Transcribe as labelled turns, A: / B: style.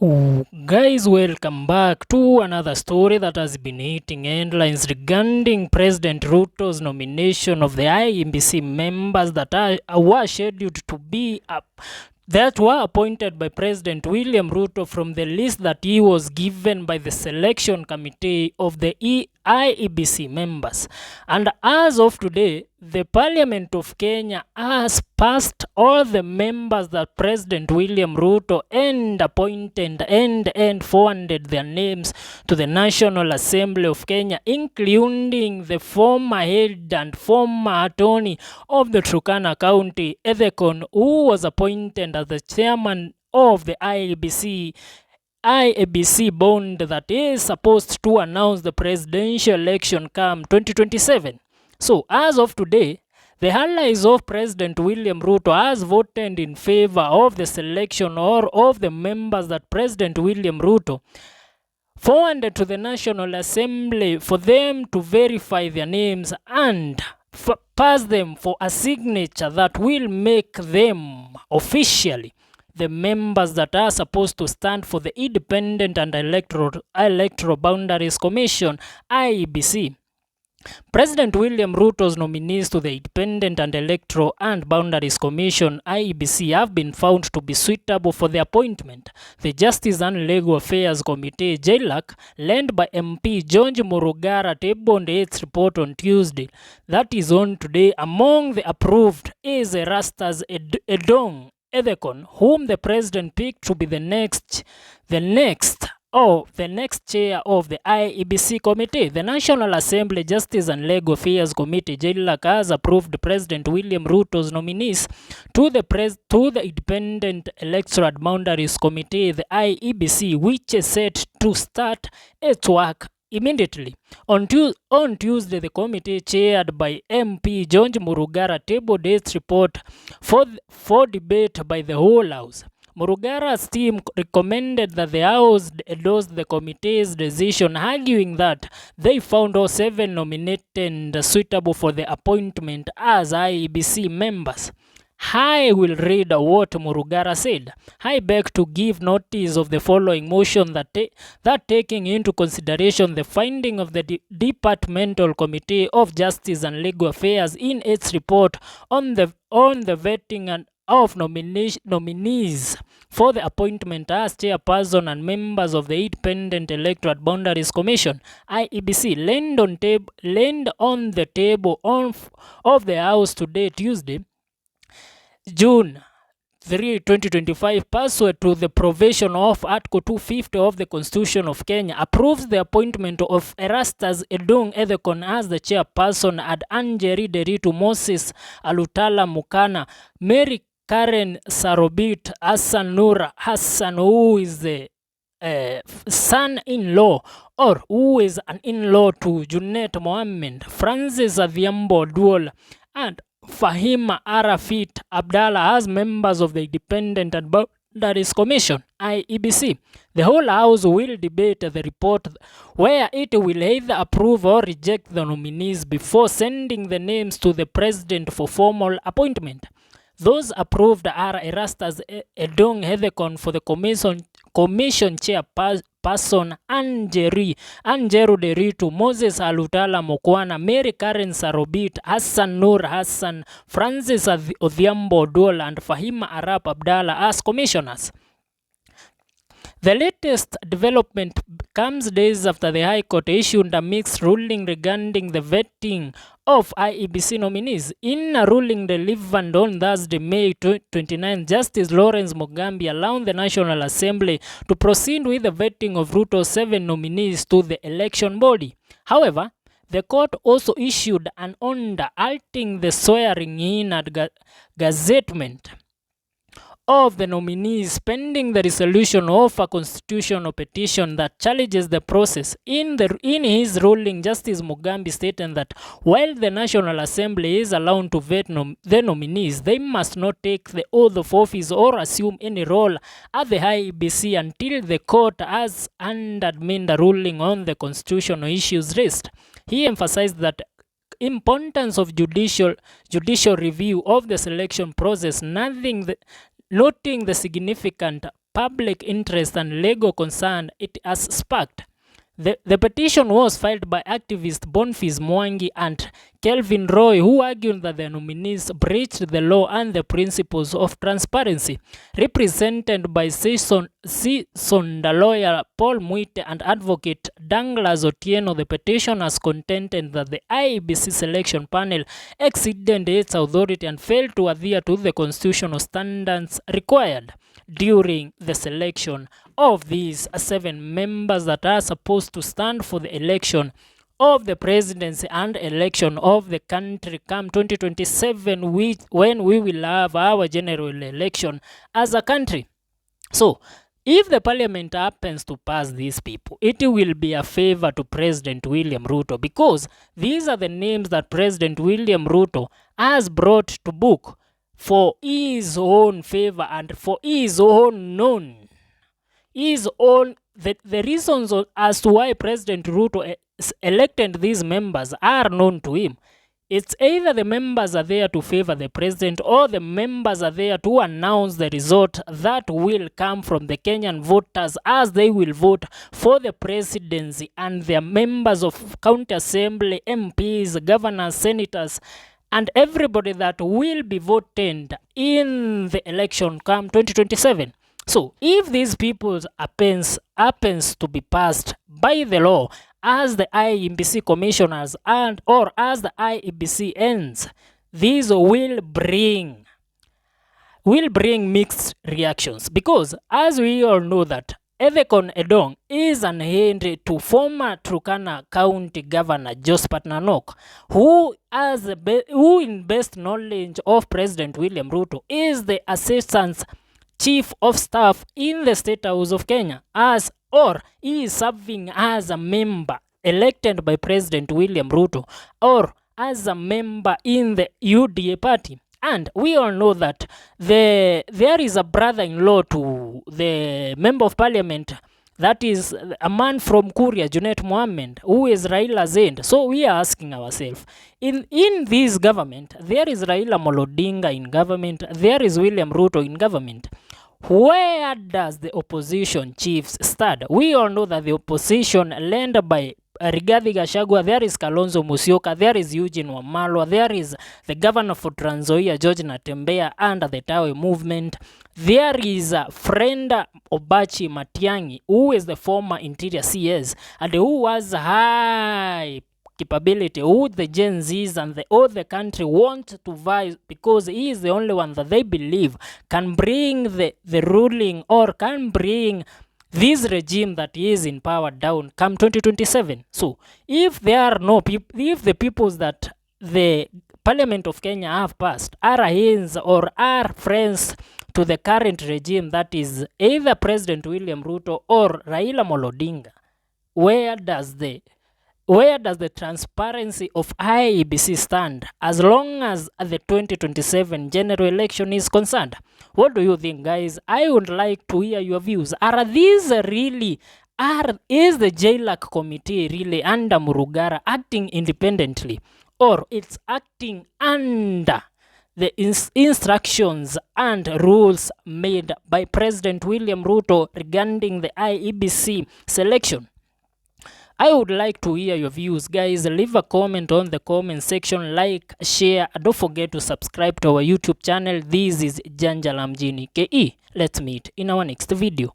A: Guys, welcome back to another story that has been hitting headlines regarding President Ruto's nomination of the IEBC members that were scheduled to be that were appointed by President William Ruto from the list that he was given by the selection committee of the IEBC members. And as of today, the Parliament of Kenya has passed all the members that President William Ruto appointed and forwarded their names to the National Assembly of Kenya, including the former head and former attorney of the Turkana County, Ethekon, who was appointed as the chairman of the IEBC bond that is supposed to announce the presidential election come 2027. So as of today, the allies of President William Ruto has voted in favor of the selection or of the members that President William Ruto forwarded to the National Assembly for them to verify their names and pass them for a signature that will make them officially the members that are supposed to stand for the Independent and Electoral Boundaries Commission, IEBC. President William Ruto's nominees to the Independent and Electoral and Boundaries Commission, IEBC, have been found to be suitable for the appointment. The Justice and Legal Affairs Committee, JLAC, led by MP George Murugara, tabled its report on Tuesday. That is on today. Among the approved is Erastus Edong Ethekon, whom the president picked to be the next chair of the IEBC committee. The National Assembly Justice and Legal Affairs Committee, JLAC, has approved President William Ruto's nominees to the Independent Electoral Boundaries Committee, the IEBC, which is set to start its work immediately. On Tuesday, the committee chaired by MP George Murugara tabled its report for debate by the whole House. Murugara's team recommended that the House endorse the committee's decision, arguing that they found all 7 nominated suitable for the appointment as IEBC members. I will read what Murugara said. I beg to give notice of the following motion that taking into consideration the finding of the Departmental Committee of Justice and Legal Affairs in its report on the vetting of nominees for the appointment as chairperson and members of the Independent Electoral Boundaries Commission, IEBC, laid on the table of the House today, Tuesday, June 3, 2025, pursuant to the provision of Article 250 of the Constitution of Kenya, approves the appointment of Erastus Edong Ethekon as the chairperson and Angeri Deritu Moses Alutala Mukana, Mary Karen Sarobit, Hassan Nur Hassan, who is the son-in-law or who is an in-law to Junet Mohammed, Francis Adhiambo Duol, and Fahima Arafit Abdallah as members of the Independent and Boundaries Commission, IEBC. The whole House will debate the report, where it will either approve or reject the nominees before sending the names to the President for formal appointment. Those approved are Erastus Edong Ethekon for the commission chairperson, Angeru Deritu, Moses Alutala Mokwana, Mary Karen Sarobit, Hassan Nur Hassan, Francis Odhiambo Duol, and Fahima Arap Abdallah as commissioners. The latest development comes days after the High Court issued a mixed ruling regarding the vetting of IEBC nominees. In a ruling delivered on Thursday, May 29, Justice Lawrence Mugambi allowed the National Assembly to proceed with the vetting of Ruto's 7 nominees to the election body. However, the court also issued an order altering the swearing in and gazettement of the nominees pending the resolution of a constitutional petition that challenges the process. In his ruling, Justice Mugambi stated that while the National Assembly is allowed to vet the nominees, they must not take the oath of office or assume any role at the IEBC until the court has made a ruling on the constitutional issues raised. He emphasized that importance of judicial review of the selection process, noting the significant public interest and legal concern it has sparked. The petition was filed by activists Boniface Mwangi and Kelvin Roy, who argued that the nominees breached the law and the principles of transparency. Represented by seasoned lawyer Paul Muite and advocate Douglas Otieno, the petitioners contended that the IEBC selection panel exceeded its authority and failed to adhere to the constitutional standards required during the selection of these 7 members that are supposed to stand for the election of the presidency and election of the country come 2027, when we will have our general election as a country. So, if the parliament happens to pass these people, it will be a favor to President William Ruto, because these are the names that President William Ruto has brought to book for his own favor and for his own known. The reasons as to why President Ruto elected these members are known to him. It's either the members are there to favor the president, or the members are there to announce the result that will come from the Kenyan voters as they will vote for the presidency and their members of county assembly, MPs, governors, senators, and everybody that will be voted in the election come 2027. So, if these people happens to be passed by the law as the IEBC commissioners or as the IEBC ends, these will bring mixed reactions, because as we all know that Ethekon Edong is an hand to former Turkana County Governor Josephat Nanok, who in best knowledge of President William Ruto is the Assistant Chief of Staff in the State House of Kenya, he is serving as a member elected by President William Ruto, or as a member in the UDA party. And we all know that there is a brother-in-law to the member of parliament, that is a man from Kuria, Junet Mohammed, who is Raila's end. So we are asking ourselves, in this government, there is Raila Molodinga in government, there is William Ruto in government. Where does the opposition chiefs stand? We all know that the opposition led by Rigathi Gachagua, there is Kalonzo Musyoka, there is Eugene Wamalwa, there is the governor for Trans Nzoia, George Natembeya, under the Tawe movement. There is a friend Obachi Matiang'i, who is the former interior CS and who was high capability, who the Gen Zs and all the country want to vie, because he is the only one that they believe can bring the ruling, or can bring this regime that is in power down come 2027. So if there are no people, if the peoples that the Parliament of Kenya have passed are against or are friends to the current regime, that is either President William Ruto or Raila Molodinga, where does the transparency of IEBC stand as long as the 2027 general election is concerned? What do you think, guys? I would like to hear your views. Is the JLAC committee really under Murugara acting independently, or it's acting under the instructions and rules made by President William Ruto regarding the IEBC selection? I would like to hear your views, guys. Leave a comment on the comment section, like, share, and don't forget to subscribe to our YouTube channel. This is Janjala Mjini KE. Let's meet in our next video.